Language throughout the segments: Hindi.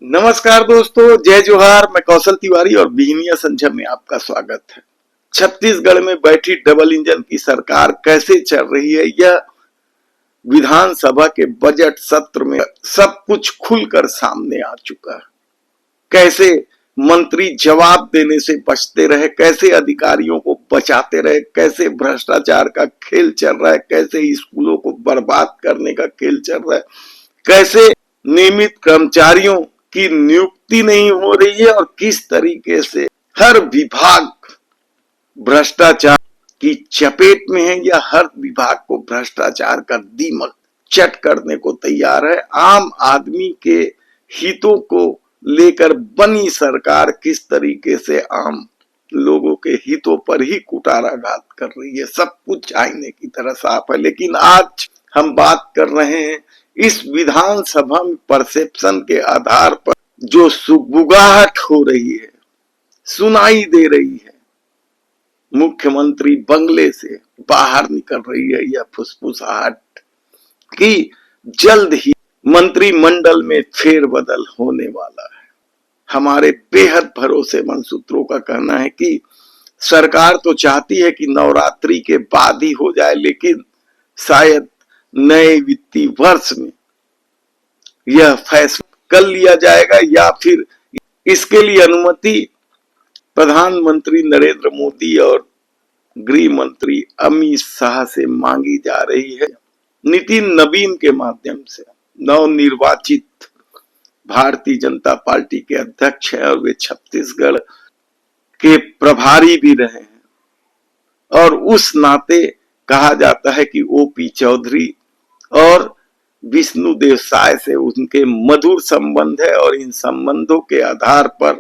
नमस्कार दोस्तों, जय जोहार। मैं कौशल तिवारी और बिहनिया संझा में आपका स्वागत है। छत्तीसगढ़ में बैठी डबल इंजन की सरकार कैसे चल रही है, यह विधानसभा के बजट सत्र में सब कुछ खुलकर सामने आ चुका है। कैसे मंत्री जवाब देने से बचते रहे, कैसे अधिकारियों को बचाते रहे, कैसे भ्रष्टाचार का खेल चल रहा है, कैसे स्कूलों को बर्बाद करने का खेल चल रहा है, कैसे नियमित कर्मचारियों की नियुक्ति नहीं हो रही है और किस तरीके से हर विभाग भ्रष्टाचार की चपेट में है या हर विभाग को भ्रष्टाचार का दीमक चट करने को तैयार है। आम आदमी के हितों को लेकर बनी सरकार किस तरीके से आम लोगों के हितों पर ही कुठाराघात कर रही है, सब कुछ आईने की तरह साफ है। लेकिन आज हम बात कर रहे हैं इस विधानसभा में परसेप्शन के आधार पर जो सुगबुगाहट हो रही है, सुनाई दे रही है, मुख्यमंत्री बंगले से बाहर निकल रही है, यह फुसफुसाहट कि जल्द ही मंत्रिमंडल में फेरबदल होने वाला है। हमारे बेहद भरोसेमंद सूत्रों का कहना है कि सरकार तो चाहती है कि नवरात्रि के बाद ही हो जाए, लेकिन शायद नए वित्तीय वर्ष में यह फैसला कर लिया जाएगा या फिर इसके लिए अनुमति प्रधानमंत्री नरेंद्र मोदी और गृह मंत्री अमित शाह से मांगी जा रही है। नितिन नवीन के माध्यम से नवनिर्वाचित भारतीय जनता पार्टी के अध्यक्ष हैं और वे छत्तीसगढ़ के प्रभारी भी रहे हैं और उस नाते कहा जाता है कि ओपी चौधरी और विष्णुदेव साय से उनके मधुर संबंध है और इन संबंधों के आधार पर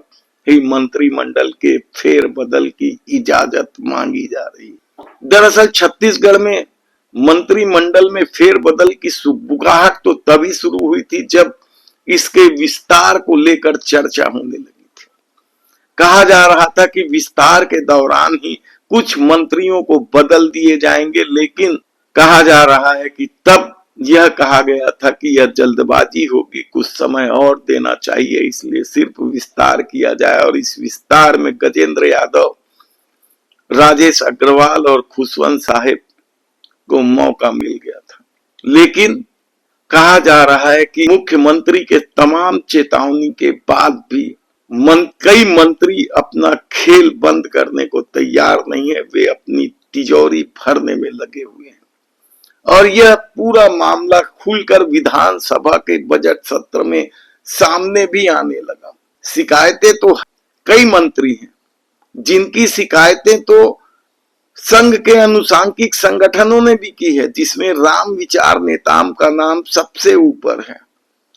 ही मंत्रिमंडल के फेरबदल की इजाजत मांगी जा रही है। दरअसल छत्तीसगढ़ में मंत्रिमंडल में फेरबदल की सुगबुगाहट तो तभी शुरू हुई थी जब इसके विस्तार को लेकर चर्चा होने लगी थी। कहा जा रहा था कि विस्तार के दौरान ही कुछ मंत्रियों को बदल दिए जाएंगे, लेकिन कहा जा रहा है कि तब यह कहा गया था कि यह जल्दबाजी होगी, कुछ समय और देना चाहिए, इसलिए सिर्फ विस्तार किया जाए। और इस विस्तार में गजेंद्र यादव, राजेश अग्रवाल और खुशवंत साहेब को मौका मिल गया था। लेकिन कहा जा रहा है कि मुख्यमंत्री के तमाम चेतावनी के बाद भी कई मंत्री अपना खेल बंद करने को तैयार नहीं है, वे अपनी तिजोरी भरने में लगे हुए हैं। और यह पूरा मामला खुलकर विधानसभा के बजट सत्र में सामने भी आने लगा। शिकायतें तो कई मंत्री हैं जिनकी शिकायतें तो संघ के अनुसांगिक संगठनों ने भी की है, जिसमें राम विचार नेताम का नाम सबसे ऊपर है।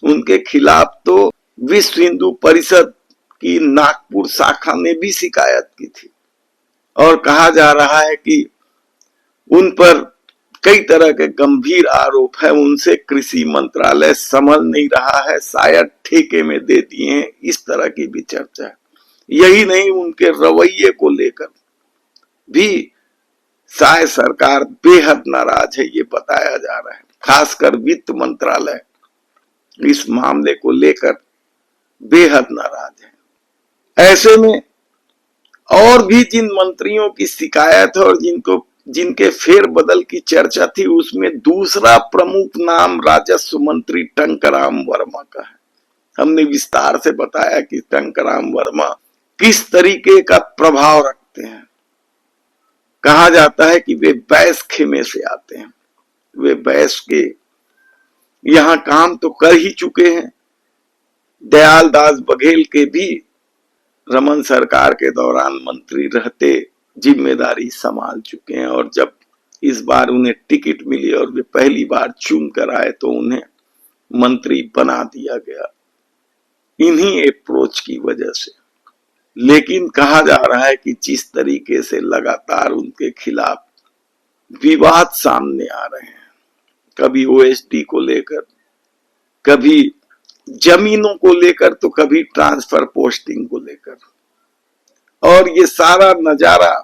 उनके खिलाफ तो विश्व हिंदू परिषद की नागपुर शाखा ने भी शिकायत की थी और कहा जा रहा है कि उन पर कई तरह के गंभीर आरोप है, उनसे कृषि मंत्रालय संभल नहीं रहा है, शायद ठेके में दे दिए हैं, इस तरह की भी चर्चा है। यही नहीं, उनके रवैये को लेकर भी शायद सरकार बेहद नाराज है, ये बताया जा रहा है। खासकर वित्त मंत्रालय इस मामले को लेकर बेहद नाराज है। ऐसे में और भी जिन मंत्रियों की शिकायत है और जिनके फेरबदल की चर्चा थी, उसमें दूसरा प्रमुख नाम राजस्व मंत्री टंकराम वर्मा का है। हमने विस्तार से बताया कि टंकराम वर्मा किस तरीके का प्रभाव रखते हैं। कहा जाता है कि वे बैस खेमे से आते हैं, वे बैस के यहां काम तो कर ही चुके हैं। दयाल दास बघेल के भी रमन सरकार के दौरान मंत्री रहते जिम्मेदारी संभाल चुके हैं और जब इस बार उन्हें टिकट मिली और वे पहली बार चुन कर आए तो उन्हें मंत्री बना दिया गया इन्हीं अप्रोच की वजह से। लेकिन कहा जा रहा है कि जिस तरीके से लगातार उनके खिलाफ विवाद सामने आ रहे हैं, कभी ओएसडी को लेकर, कभी जमीनों को लेकर, तो कभी ट्रांसफर पोस्टिंग को लेकर, और ये सारा नजारा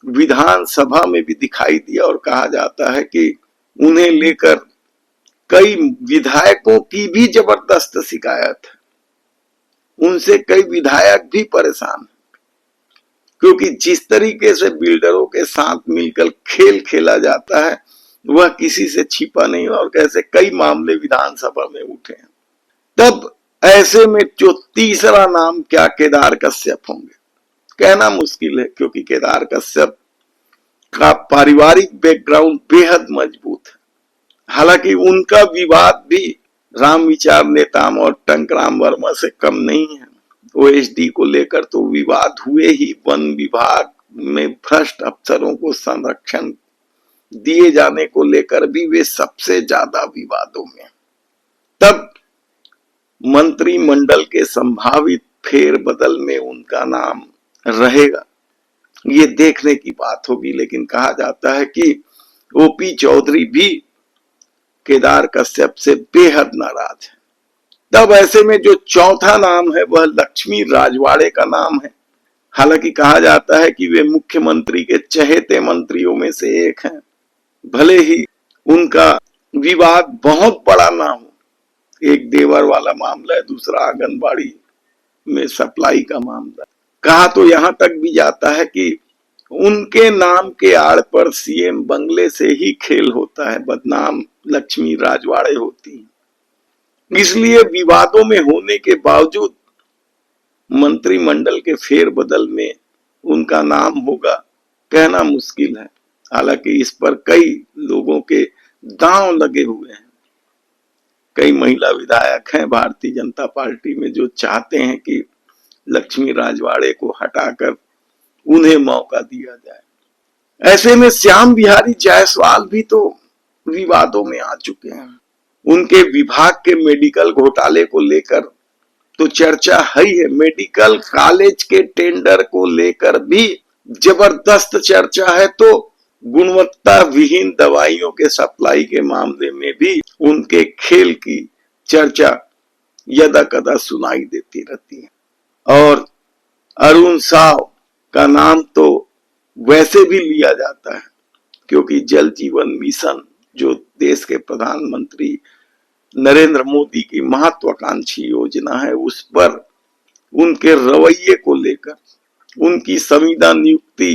विधानसभा में भी दिखाई दिया और कहा जाता है कि उन्हें लेकर कई विधायकों की भी जबरदस्त शिकायत है। उनसे कई विधायक भी परेशान हैं, क्योंकि जिस तरीके से बिल्डरों के साथ मिलकर खेल खेला जाता है वह किसी से छिपा नहीं, और कैसे कई मामले विधानसभा में उठे हैं। तब ऐसे में जो तीसरा नाम क्या केदार कश्यप होंगे, कहना मुश्किल है, क्योंकि केदार कश्यप का पारिवारिक बैकग्राउंड बेहद मजबूत है। हालांकि उनका विवाद भी राम विचार नेताम और टंकराम वर्मा से कम नहीं है। ओएसडी को लेकर तो विवाद हुए ही, वन विभाग में भ्रष्ट अफसरों को संरक्षण दिए जाने को लेकर भी वे सबसे ज्यादा विवादों में। तब मंत्रिमंडल के संभावित फेरबदल में उनका नाम रहेगा, ये देखने की बात होगी। लेकिन कहा जाता है कि ओपी चौधरी भी केदार कश्यप से बेहद नाराज है। तब ऐसे में जो चौथा नाम है वह लक्ष्मी राजवाड़े का नाम है। हालांकि कहा जाता है कि वे मुख्यमंत्री के चहेते मंत्रियों में से एक हैं, भले ही उनका विवाद बहुत बड़ा ना हो। एक देवर वाला मामला है, दूसरा आंगनबाड़ी में सप्लाई का मामला। कहा तो यहां तक भी जाता है कि उनके नाम के आड़ पर सीएम बंगले से ही खेल होता है, बदनाम लक्ष्मी राजवाड़े होती है। इसलिए विवादों में होने के बावजूद मंत्रिमंडल के फेरबदल में उनका नाम होगा, कहना मुश्किल है। हालांकि इस पर कई लोगों के दांव लगे हुए हैं। कई महिला विधायक हैं भारतीय जनता पार्टी में जो चाहते हैं कि लक्ष्मी राजवाड़े को हटाकर उन्हें मौका दिया जाए। ऐसे में श्याम बिहारी जायसवाल भी तो विवादों में आ चुके हैं। उनके विभाग के मेडिकल घोटाले को लेकर तो चर्चा है ही है। मेडिकल कॉलेज के टेंडर को लेकर भी जबरदस्त चर्चा है, तो गुणवत्ता विहीन दवाइयों के सप्लाई के मामले में भी उनके खेल की चर्चा यदा कदा सुनाई देती रहती है। और अरुण साव का नाम तो वैसे भी लिया जाता है, क्योंकि जल जीवन मिशन जो देश के प्रधानमंत्री नरेंद्र मोदी की महत्वाकांक्षी योजना है, उस पर उनके रवैये को लेकर, उनकी संविदा नियुक्ति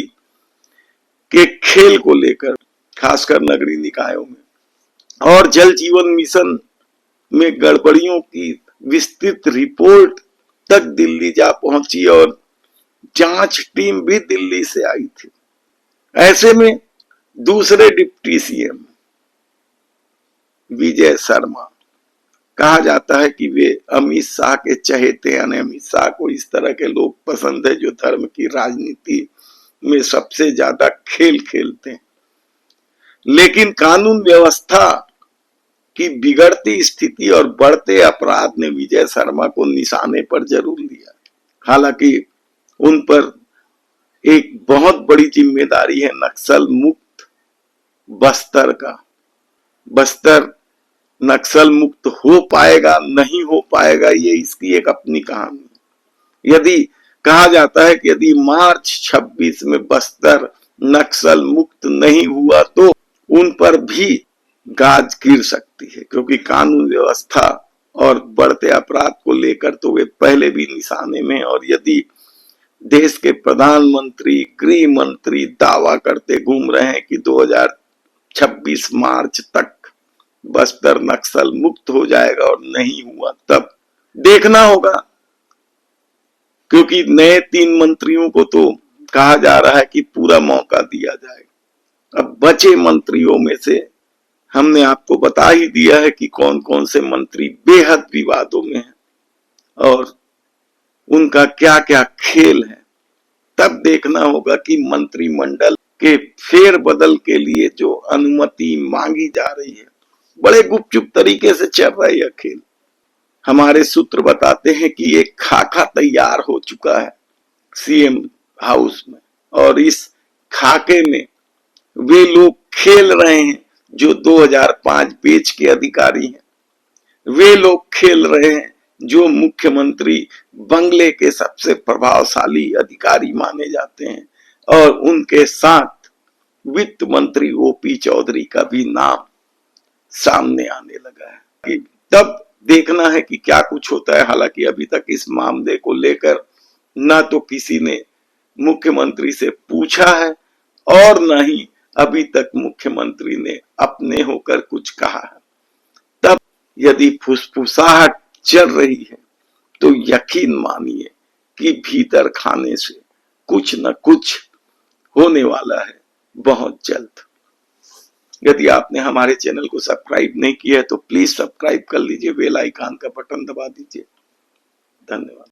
के खेल को लेकर, खासकर नगरीय निकायों में, और जल जीवन मिशन में गड़बड़ियों की विस्तृत रिपोर्ट तक दिल्ली जा पहुंची और जांच टीम भी दिल्ली से आई थी। ऐसे में दूसरे डिप्टी सीएम विजय शर्मा, कहा जाता है कि वे अमित शाह के चहेते, यानी अमित शाह को इस तरह के लोग पसंद है जो धर्म की राजनीति में सबसे ज्यादा खेल खेलते हैं। लेकिन कानून व्यवस्था की बिगड़ती स्थिति और बढ़ते अपराध ने विजय शर्मा को निशाने पर जरूर लिया। हालांकि उन पर एक बहुत बड़ी जिम्मेदारी है नक्सल मुक्त बस्तर का। बस्तर नक्सल मुक्त हो पाएगा नहीं हो पाएगा, ये इसकी एक अपनी कहानी। यदि कहा जाता है कि यदि मार्च 26 में बस्तर नक्सल मुक्त नहीं हुआ तो उन पर भी गाज गिर सकती है, क्योंकि कानून व्यवस्था और बढ़ते अपराध को लेकर तो वे पहले भी निशाने में। और यदि देश के प्रधानमंत्री, गृह मंत्री दावा करते घूम रहे हैं कि 2026 मार्च तक बस्तर नक्सल मुक्त हो जाएगा और नहीं हुआ, तब देखना होगा। क्योंकि नए 3 मंत्रियों को तो कहा जा रहा है कि पूरा मौका दिया जाएगा। अब बचे मंत्रियों में से हमने आपको बता ही दिया है कि कौन कौन से मंत्री बेहद विवादों में हैं और उनका क्या क्या खेल है। तब देखना होगा कि मंत्रिमंडल के फेरबदल के लिए जो अनुमति मांगी जा रही है, बड़े गुपचुप तरीके से चल रहा है यह खेल। हमारे सूत्र बताते हैं कि एक खाका तैयार हो चुका है सीएम हाउस में, और इस खाके में वे लोग खेल रहे हैं जो 2005 बैच के अधिकारी हैं। वे लोग खेल रहे हैं जो मुख्यमंत्री बंगले के सबसे प्रभावशाली अधिकारी माने जाते हैं, और उनके साथ वित्त मंत्री ओपी चौधरी का भी नाम सामने आने लगा है। तब देखना है कि क्या कुछ होता है। हालांकि अभी तक इस मामले को लेकर ना तो किसी ने मुख्यमंत्री से पूछा है और न ही अभी तक मुख्यमंत्री ने अपने होकर कुछ कहा है। तब यदि फुसफुसाहट चल रही है तो यकीन मानिए कि भीतर खाने से कुछ न कुछ होने वाला है बहुत जल्द। यदि आपने हमारे चैनल को सब्सक्राइब नहीं किया है तो प्लीज सब्सक्राइब कर लीजिए, बेल आइकन का बटन दबा दीजिए। धन्यवाद।